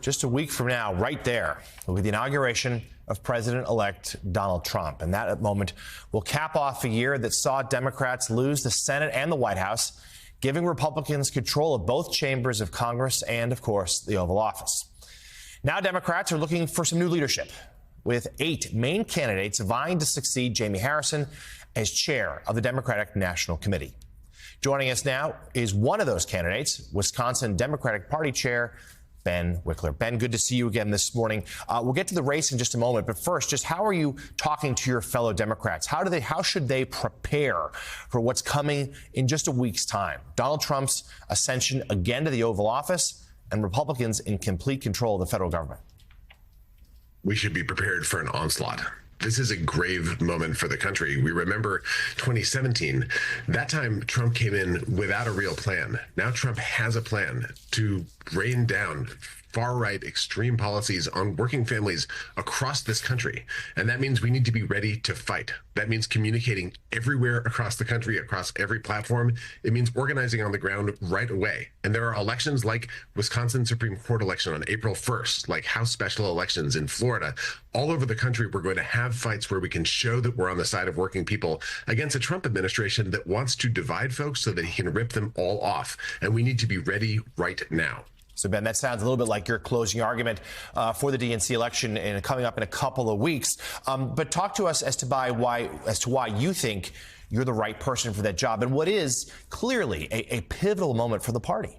just a week from now, right there, will be the inauguration of President-elect Donald Trump. And that moment will cap off a year that saw Democrats lose the Senate and the White House, giving Republicans control of both chambers of Congress and, of course, the Oval Office. Now Democrats are looking for some new leadership, with 8 main candidates vying to succeed Jamie Harrison as chair of the Democratic National Committee. Joining us now is one of those candidates, Wisconsin Democratic Party Chair Ben Wikler. Ben, good to see you again this morning. We'll get to the race in just a moment, but first, just how are you talking to your fellow Democrats? How should they prepare for what's coming in just a week's time? Donald Trump's ascension again to the Oval Office and Republicans in complete control of the federal government. We should be prepared for an onslaught. This is a grave moment for the country. We remember 2017. That time, Trump came in without a real plan. Now Trump has a plan to rain down far-right extreme policies on working families across this country. And that means we need to be ready to fight. That means communicating everywhere across the country, across every platform. It means organizing on the ground right away. And there are elections like Wisconsin Supreme Court election on April 1st, like House special elections in Florida. All over the country, we're going to have fights where we can show that we're on the side of working people against a Trump administration that wants to divide folks so that he can rip them all off. And we need to be ready right now. So, Ben, that sounds a little bit like your closing argument for the DNC election and coming up in a couple of weeks. But talk to us as to why you think you're the right person for that job and what is clearly a pivotal moment for the party.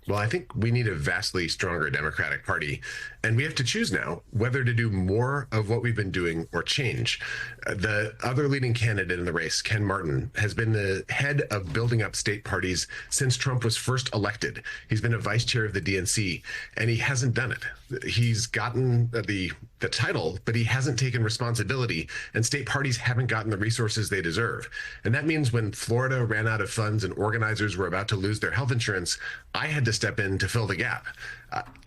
Well, I think we need a vastly stronger Democratic Party, and we have to choose now whether to do more of what we've been doing or change. The other leading candidate in the race, Ken Martin, has been the head of building up state parties since Trump was first elected. He's been a vice chair of the DNC, and he hasn't done it. He's gotten the title, but he hasn't taken responsibility, and state parties haven't gotten the resources they deserve. And that means when Florida ran out of funds and organizers were about to lose their health insurance, I had to step in to fill the gap.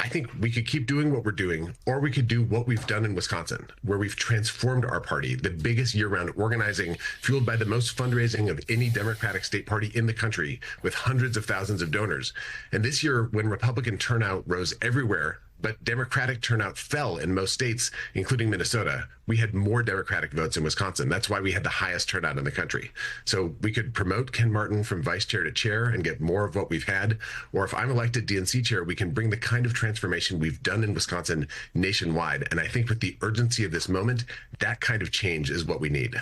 I think we could keep doing what we're doing, or we could do what we've done in Wisconsin, where we've transformed our party, the biggest year-round organizing, fueled by the most fundraising of any Democratic state party in the country, with hundreds of thousands of donors. And this year, when Republican turnout rose everywhere, but Democratic turnout fell in most states, including Minnesota, we had more Democratic votes in Wisconsin. That's why we had the highest turnout in the country. So we could promote Ken Martin from vice chair to chair and get more of what we've had. Or if I'm elected DNC chair, we can bring the kind of transformation we've done in Wisconsin nationwide. And I think with the urgency of this moment, that kind of change is what we need.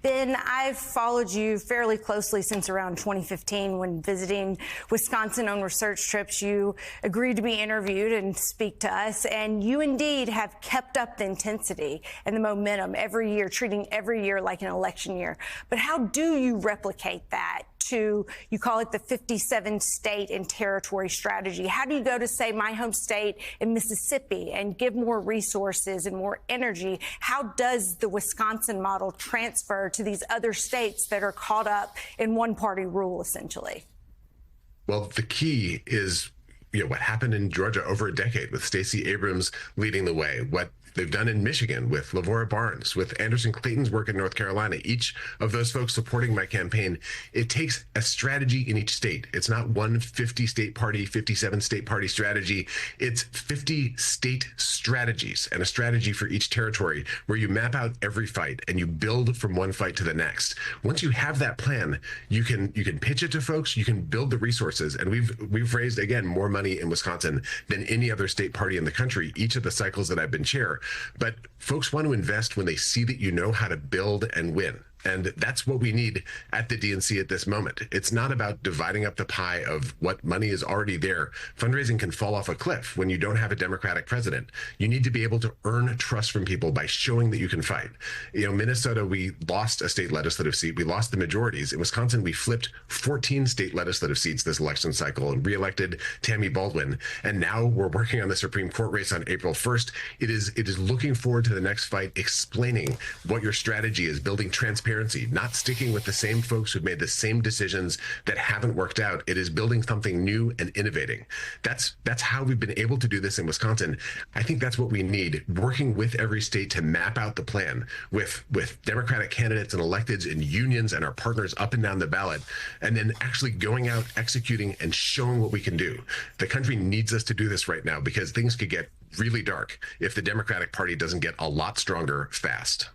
Ben, I've followed you fairly closely since around 2015 when visiting Wisconsin on research trips. You agreed to be interviewed and speak to us, and you indeed have kept up the intensity and the momentum every year, treating every year like an election year. But how do you replicate that to, you call it the 57 state and territory strategy? How do you go to, say, my home state in Mississippi and give more resources and more energy? How does the Wisconsin model transfer to these other states that are caught up in one-party rule, essentially? Well, the key is what happened in Georgia over a decade with Stacey Abrams leading the way, what they've done in Michigan with Lavora Barnes, with Anderson Clayton's work in North Carolina, each of those folks supporting my campaign. It takes a strategy in each state. It's not one 50-state party, 57-state party strategy. It's 50 state strategies and a strategy for each territory where you map out every fight and you build from one fight to the next. Once you have that plan, you can pitch it to folks, you can build the resources. And we've raised, again, more money in Wisconsin than any other state party in the country, each of the cycles that I've been chair. But folks want to invest when they see that you know how to build and win. And that's what we need at the DNC at this moment. It's not about dividing up the pie of what money is already there. Fundraising can fall off a cliff when you don't have a Democratic president. You need to be able to earn trust from people by showing that you can fight. Minnesota, we lost a state legislative seat. We lost the majorities. In Wisconsin, we flipped 14 state legislative seats this election cycle and reelected Tammy Baldwin. And now we're working on the Supreme Court race on April 1st. It is looking forward to the next fight, explaining what your strategy is, building transparency transparency, not sticking with the same folks who've made the same decisions that haven't worked out. It is building something new and innovating. That's how we've been able to do this in Wisconsin. I think that's what we need, working with every state to map out the plan with Democratic candidates and electeds and unions and our partners up and down the ballot, and then actually going out, executing, and showing what we can do. The country needs us to do this right now because things could get really dark if the Democratic Party doesn't get a lot stronger fast.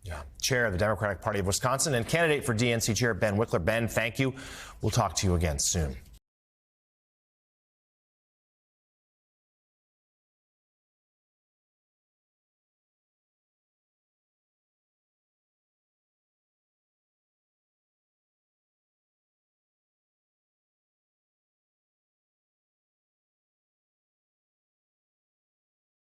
Yeah. Chair of the Democratic Party of Wisconsin and candidate for DNC Chair Ben Wickler. Ben, thank you. We'll talk to you again soon.